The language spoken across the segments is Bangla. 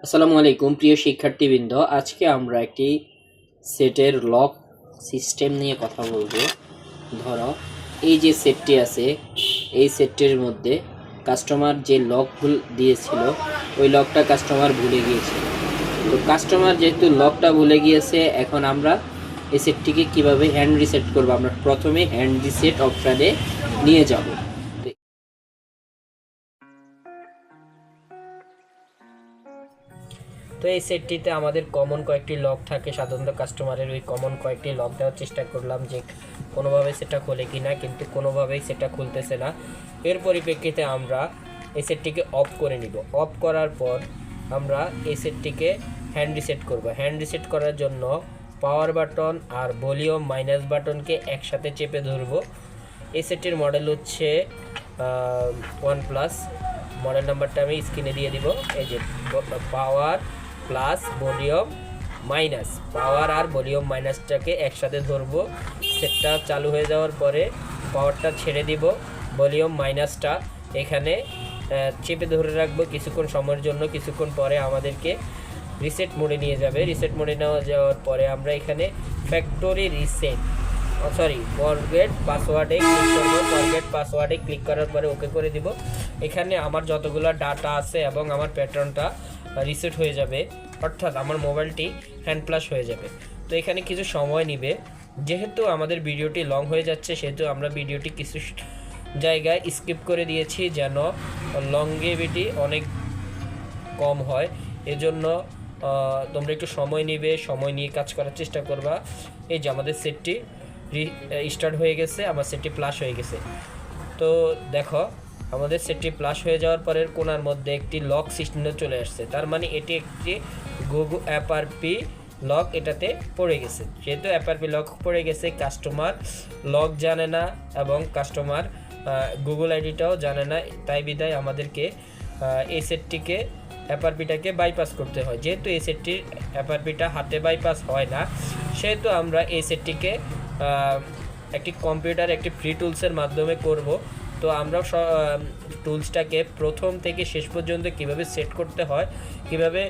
আসসালামু আলাইকুম প্রিয় শিক্ষার্থীবৃন্দ, আজকে আমরা একটি সেটের লক সিস্টেম নিয়ে কথা বলবো। ধরো এই যে সেটটি আছে, এই সেটটির মধ্যে কাস্টমার যে লক দিয়েছিল ওই লকটা কাস্টমার ভুলে গিয়েছিল। তো কাস্টমার যেহেতু লকটা ভুলে গিয়েছে, এখন আমরা এই সেটটিকে কিভাবে হ্যান্ড রিসেট করবো, আমরা প্রথমে হ্যান্ড রিসেট অপশানে নিয়ে যাব। তো এই সেটটিতে আমাদের কমন কয়েকটি লক থাকে, সাধারণত কাস্টমারের ওই কমন কয়েকটি লক দেওয়ার চেষ্টা করলাম যে কোনোভাবে সেটা খোলে কিনা, কিন্তু কোনোভাবেই সেটা খুলতেছে না। এর পরিপ্রেক্ষিতে আমরা এই সেটটিকে অফ করে নিব। অফ করার পর আমরা এই সেটটিকে হ্যান্ড রিসেট করব। হ্যান্ড রিসেট করার জন্য পাওয়ার বাটন আর ভলিউম মাইনাস বাটনকে একসাথে চেপে ধরব। এই সেটটির মডেল হচ্ছে OnePlus। মডেল নাম্বারটা আমি স্ক্রিনে দিয়ে দিব। এই যে পাওয়ার প্লাস ভলিউম মাইনাস, পাওয়ার আর ভলিউম মাইনাসটাকে একসাথে ধরবো। সেটটা চালু হয়ে যাওয়ার পরে পাওয়ারটা ছেড়ে দিব, ভলিউম মাইনাসটা এখানে চেপে ধরে রাখবো কিছুক্ষণ সময়ের জন্য। কিছুক্ষণ পরে আমাদেরকে রিসেট মোডে নিয়ে যাবে। রিসেট মোডে নেওয়া যাওয়ার পরে আমরা এখানে ফ্যাক্টরি রিসেট ফরগেট পাসওয়ার্ডে ক্লিক করবো। ফরগেট পাসওয়ার্ডে ক্লিক করার পরে ওকে করে দিব। এখানে আমার যতগুলো ডাটা আছে এবং আমার প্যাটার্নটা রিসেট হয়ে যাবে, অর্থাৎ আমার মোবাইলটি হ্যান্ড প্লাস হয়ে যাবে। তো এখানে কিছু সময় নেবে, যেহেতু আমাদের ভিডিওটি লং হয়ে যাচ্ছে সেহেতু আমরা ভিডিওটি কিছু জায়গায় স্কিপ করে দিয়েছি যেন লংগেভিটি অনেক কম হয়। এজন্য তোমরা একটু সময় নেবে, সময় নিয়ে কাজ করার চেষ্টা করবা। এই যে আমাদের সেটটি স্টার্ট হয়ে গেছে, আমার সেটটি প্লাস হয়ে গেছে। তো দেখো আমাদের সেটটি প্লাস হয়ে যাওয়ার পরের কোণার মধ্যে একটি লক চিহ্ন চলে আসছে, তার মানে এটি একটি গুগল অ্যাপআরপি লক এটাতে পড়ে গেছে। যেহেতু অ্যাপআরপি লক পড়ে গেছে, কাস্টমার লক জানে না এবং কাস্টমার গুগল আইডিটাও জানে না, তাই বিদায় আমাদেরকে এই সেটটিকে অ্যাপআরপিটাকে বাইপাস করতে হয়। যেহেতু এই সেটটির অ্যাপআরপিটা হাতে বাইপাস হয় না, সেহেতু আমরা এই সেটটিকে একটি কম্পিউটার একটি ফ্রি টুলসের মাধ্যমে করব। তো আমরা টুলসটাকে প্রথম থেকে শেষ পর্যন্ত কিভাবে সেট করতে হয়, কিভাবে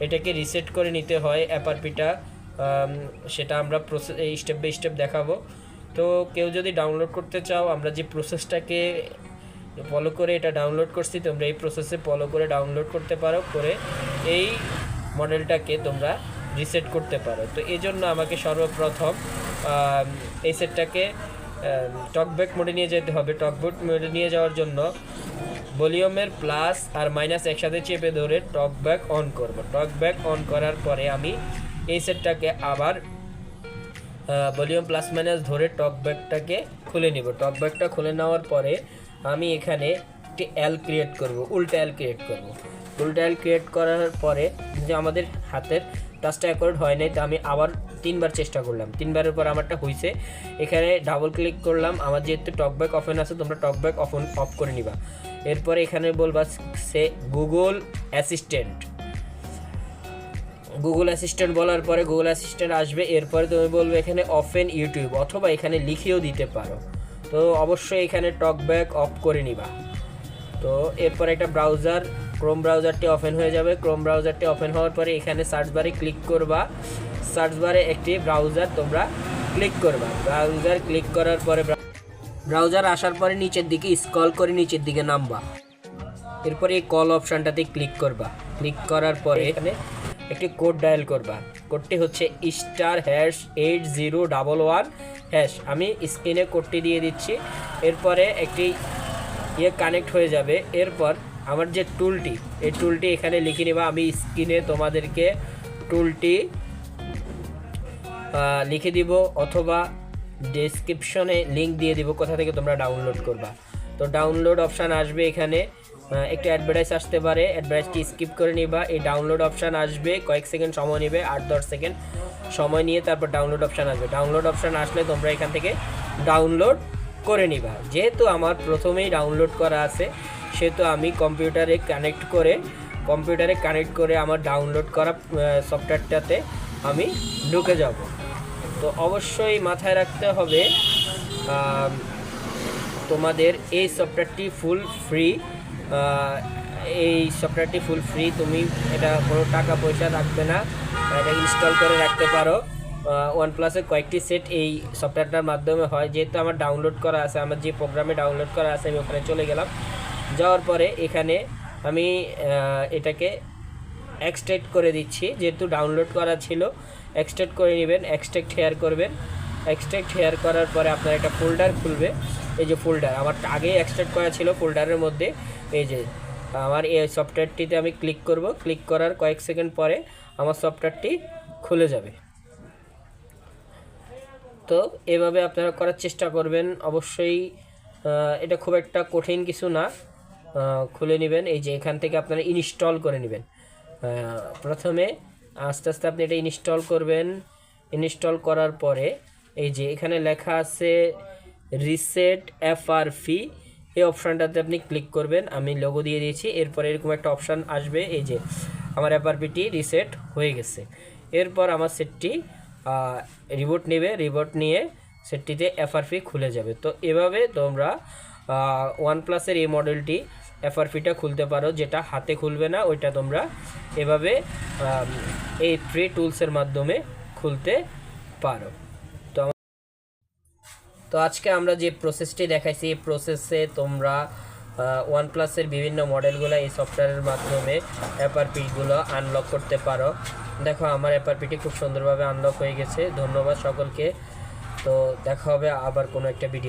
এটাকে রিসেট করে নিতে হয় অ্যাপআরপিটা, সেটা আমরা স্টেপ বাই স্টেপ দেখাবো। তো কেউ যদি ডাউনলোড করতে চাও, আমরা যে প্রসেসটাকে ফলো করে এটা ডাউনলোড করছি, তোমরা এই প্রসেসে ফলো করে ডাউনলোড করতে পারো, করে এই মডেলটাকে তোমরা রিসেট করতে পারো। তো এই জন্য আমাকে সর্বপ্রথম এই সেটটাকে টকব্যাক মোডে নিয়ে যেতে হবে। টকব্যাক মোডে নিয়ে যাওয়ার জন্য ভলিউমের প্লাস আর মাইনাস একসাথে চেপে ধরে টকব্যাক অন করব। টকব্যাক অন করার পরে আমি এই সেটটাকে আবার ভলিউম প্লাস মাইনাস ধরে টকব্যাকটাকে খুলে নিব। টকব্যাকটা খুলে নেওয়ার পরে আমি এখানে একটি এল ক্রিয়েট করব, উল্টা এল ক্রিয়েট করব। উল্টা এল ক্রিয়েট করার পরে যে আমাদের হাতের টাচটা অ্যাকর্ড হয় নাই, তো আমি আবার 3বার চেষ্টা করলাম, 3বারের পর আমারটা হয়েছে। এখানে ডাবল ক্লিক করলাম। আমার যেহেতু টকব্যাক অফেন আছে, তোমরা টকব্যাক অফ করে নিবা। এরপরে এখানে বলবা সে গুগল অ্যাসিস্ট্যান্ট। গুগল অ্যাসিস্ট্যান্ট বলার পরে গুগল অ্যাসিস্ট্যান্ট আসবে। এরপরে তুমি বলবে এখানে ওপেন ইউটিউব, অথবা এখানে লিখেও দিতে পারো। তো অবশ্যই এখানে টকব্যাক অফ করে নিবা। তো এরপর একটা ব্রাউজার, ক্রোম ব্রাউজারটি ওপেন হয়ে যাবে। ক্রোম ব্রাউজারটি ওপেন হওয়ার পরে এখানে সার্চ বারে ক্লিক করবা। সার্চ বারে একটি ব্রাউজার তোমরা ক্লিক করবা। ব্রাউজার ক্লিক করার পরে ব্রাউজার আসার পরে নিচের দিকে স্ক্রল করে নিচের দিকে নামবা। এরপরে এই কল অপশানটাতে ক্লিক করবা। ক্লিক করার পরে এখানে একটি কোড ডায়াল করবা। কোডটি হচ্ছে *8011#। আমি স্ক্রিনে কোডটি দিয়ে দিচ্ছি। এরপরে একটি কানেক্ট হয়ে যাবে। এরপর আমার যে টুলটি, এই টুলটি এখানে লিখে নেবা। আমি স্ক্রিনে তোমাদেরকে টুলটি লিখে দিব, অথবা ডেসক্রিপশনে লিঙ্ক দিয়ে দিব কোথা থেকে তোমরা ডাউনলোড করবা। তো ডাউনলোড অপশান আসবে, এখানে একটু অ্যাডভার্টাইজ আসতে পারে, অ্যাডভার্টাইজটি স্কিপ করে নিবা। এই ডাউনলোড অপশান আসবে, কয়েক সেকেন্ড সময় নেবে, 8-10 সেকেন্ড সময় নিয়ে তারপর ডাউনলোড অপশান আসবে। ডাউনলোড অপশান আসলে তোমরা এখান থেকে ডাউনলোড করে নিবা। যেহেতু আমার প্রথমেই ডাউনলোড করা আছে, সেহেতু আমি কম্পিউটারে কানেক্ট করে আমার ডাউনলোড করা সফটওয়্যারটাতে আমি ঢুকে যাব। তো অবশ্যই মাথায় রাখতে হবে তোমাদের এই সফটওয়্যারটি ফুল ফ্রি। এই সফটওয়্যারটি ফুল ফ্রি, তুমি এটা কোনো টাকা পয়সা রাখবে না, এটা ইনস্টল করে রাখতে পারো। ওয়ানপ্লাসের কয়েকটি সেট এই সফটওয়্যারটার মাধ্যমে হয়। যেহেতু আমার ডাউনলোড করা আছে, আমার যে প্রোগ্রামে ডাউনলোড করা আছে আমি ওখানে চলে গেলাম। যাওয়ার পরে এখানে আমি এটাকে এক্সট্রাক্ট করে দিচ্ছি, যেহেতু ডাউনলোড করা ছিল। এক্সট্রাক্ট করে নেবেন, এক্সট্রাক্ট হেয়ার করবেন। এক্সট্রাক্ট হেয়ার করার পরে আপনার একটা ফোল্ডার খুলবে। এই যে ফোল্ডার আমার আগেই এক্সট্রাক্ট করা ছিল, ফোল্ডারের মধ্যে এই যে আমার এই সফটওয়্যারটিতে আমি ক্লিক করব। ক্লিক করার কয়েক সেকেন্ড পরে আমার সফটওয়্যারটি খুলে যাবে। তো এভাবে আপনারা করার চেষ্টা করবেন অবশ্যই। এটা খুব একটা কঠিন কিছু না। খুলে নেবেন, এই যে এখান থেকে আপনারা ইনস্টল করে নেবেন। প্রথমে আস্তে আস্তে আপনি এটা ইনস্টল করবেন। ইনস্টল করার পরে এই যে এখানে লেখা আছে রিসেট এফআরপি, এই অপশানটাতে আপনি ক্লিক করবেন। আমি লোগো দিয়ে দিয়েছি। এরপর এরকম একটা অপশান আসবে, এই যে আমার এফআরপিটি রিসেট হয়ে গেছে। এরপর আমার সেটটি রিবোট নেবে, রিবোট নিয়ে সেটটিতে এফআরপি খুলে যাবে। তো এভাবে তোমরা ওয়ানপ্লাসের এই মডেলটি এফআরপিটা খুলতে পারো, যেটা হাতে খুলবে না, ওইটা তোমরা এভাবে এই ফ্রি টুলসের মাধ্যমে খুলতে পারো। তো আজকে আমরা যে প্রসেসটি দেখাইছি, এই প্রসেসে তোমরা ওয়ানপ্লাসের বিভিন্ন মডেলগুলো এই সফটওয়্যারের মাধ্যমে এফআরপিগুলো আনলক করতে পারো। দেখো আমার এফআরপিটি খুব সুন্দরভাবে আনলক হয়ে গেছে। ধন্যবাদ সকলকে। তো দেখা হবে আবার কোনো একটা ভিডিও।